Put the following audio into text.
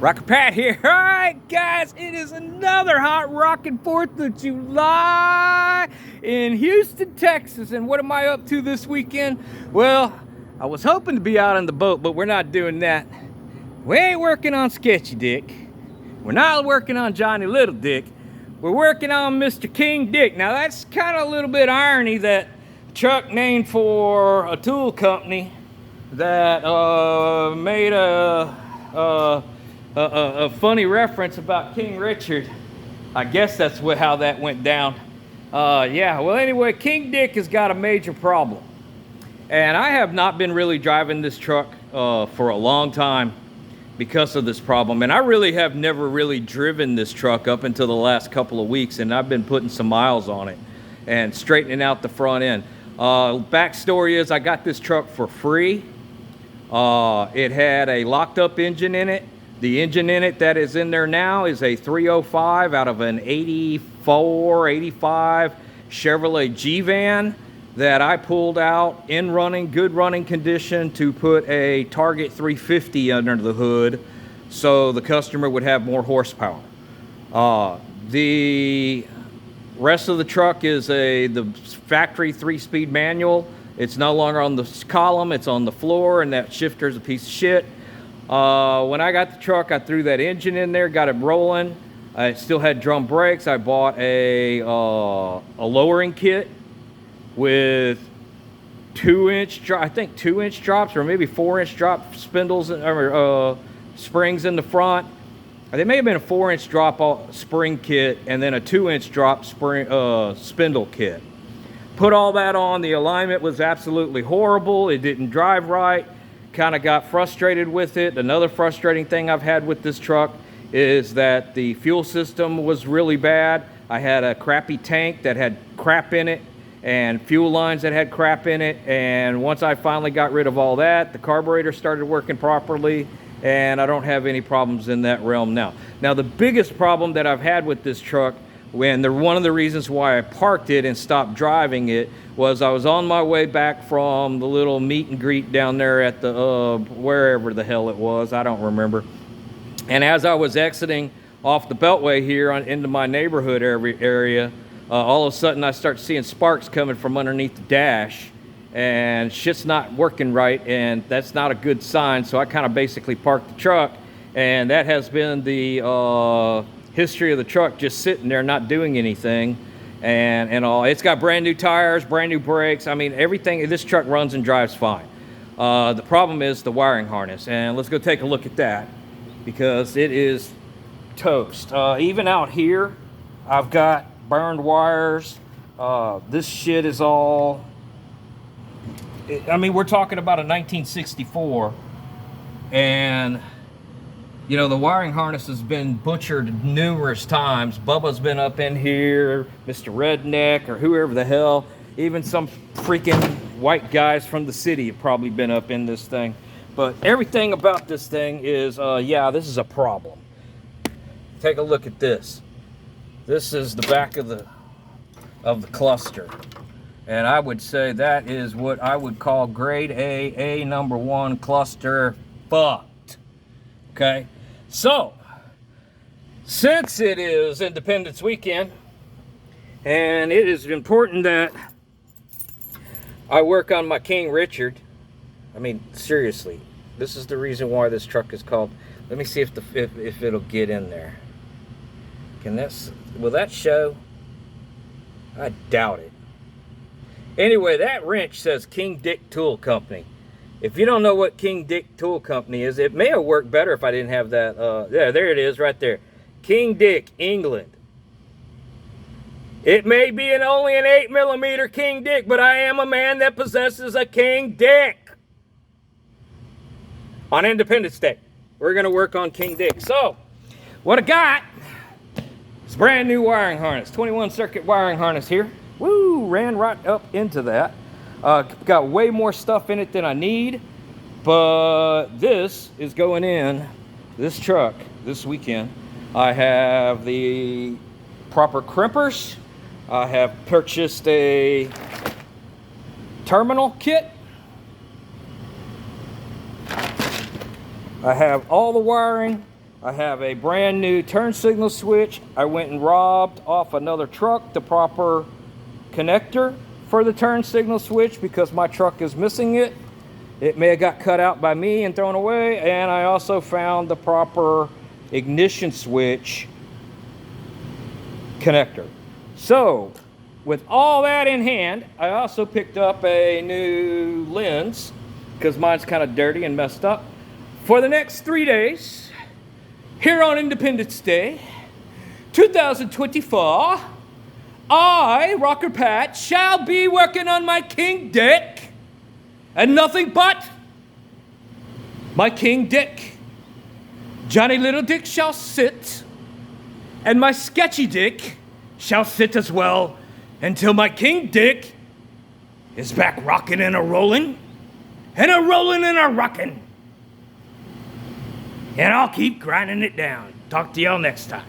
Rocker Pat here. All right, guys, it is another hot rockin' 4th of July in Houston, Texas. And what am I up to this weekend? Well, I was hoping to be out on the boat, but we're not doing that. We ain't working on Sketchy Dick. We're not working on Johnny Little Dick. We're working on Mr. King Dick. Now, that's kind of a little bit irony that a truck named for a tool company that made a funny reference about King Richard. I guess that's how that went down. Yeah, well, anyway, King Dick has got a major problem. And I have not been really driving this truck for a long time because of this problem. And I really have never really driven this truck up until the last couple of weeks. And I've been putting some miles on it and straightening out the front end. Backstory is I got this truck for free. It had a locked up engine in it. The engine in it that is in there now is a 305 out of an 84, 85 Chevrolet G-Van that I pulled out in running, good running condition to put a Target 350 under the hood so the customer would have more horsepower. The rest of the truck is the factory 3-speed manual. It's no longer on the column, it's on the floor, and that shifter's a piece of shit. When I got the truck, I threw that engine in there, got it rolling. It still had drum brakes. I bought a lowering kit with 2-inch, I think 2-inch drops or maybe 4-inch drop spindles or springs in the front. They may have been a 4-inch drop spring kit and then a 2-inch drop spindle kit. Put all that on. The alignment was absolutely horrible. It didn't drive right. Kind of got frustrated with it. Another frustrating thing I've had with this truck is that the fuel system was really bad. I had a crappy tank that had crap in it and fuel lines that had crap in it. And once I finally got rid of all that, the carburetor started working properly and I don't have any problems in that realm now. Now, the biggest problem that I've had with this truck, one of the reasons why I parked it and stopped driving it, was I was on my way back from the little meet and greet down there at the wherever the hell it was, I don't remember. And as I was exiting off the beltway here into my neighborhood area, all of a sudden I start seeing sparks coming from underneath the dash, and shit's not working right, and that's not a good sign. So I kind of basically parked the truck, and that has been the history of the truck, just sitting there not doing anything and all. It's got brand new tires, brand new brakes. I mean, everything. This truck runs and drives fine. The problem is the wiring harness, and let's go take a look at that because it is toast. Even out here, I've got burned wires. This shit is all, I mean, we're talking about a 1964, and you know, the wiring harness has been butchered numerous times. Bubba's been up in here, Mr. Redneck, or whoever the hell. Even some freaking white guys from the city have probably been up in this thing. But everything about this thing is, yeah, this is a problem. Take a look at this. This is the back of the cluster. And I would say that is what I would call grade A number 1 cluster fucked. Okay, so since it is Independence Weekend and it is important that I work on my King Richard, I mean, seriously, this is the reason why this truck is called. Let me see if it'll get in there. Will that show? I doubt it. Anyway, that wrench says King Dick Tool Company. If you don't know what King Dick Tool Company is, it may have worked better if I didn't have that. There it is right there. King Dick, England. It may be only an 8mm King Dick, but I am a man that possesses a King Dick. On Independence Day, we're going to work on King Dick. So, what I got is brand new wiring harness. 21 circuit wiring harness here. Woo, ran right up into that. Got way more stuff in it than I need, but this is going in this truck this weekend. I have the proper crimpers. I have purchased a terminal kit. I have all the wiring. I have a brand new turn signal switch. I went and robbed off another truck the proper connector for the turn signal switch because my truck is missing it. It may have got cut out by me and thrown away. And I also found the proper ignition switch connector. So with all that in hand, I also picked up a new lens because mine's kind of dirty and messed up. For the next 3 days, here on Independence Day, 2024, I, Rocker Pat, shall be working on my King Dick, and nothing but my King Dick. Johnny Little Dick shall sit, and my Sketchy Dick shall sit as well until my King Dick is back rocking and a-rolling, and a-rolling and a-rocking. And I'll keep grinding it down. Talk to y'all next time.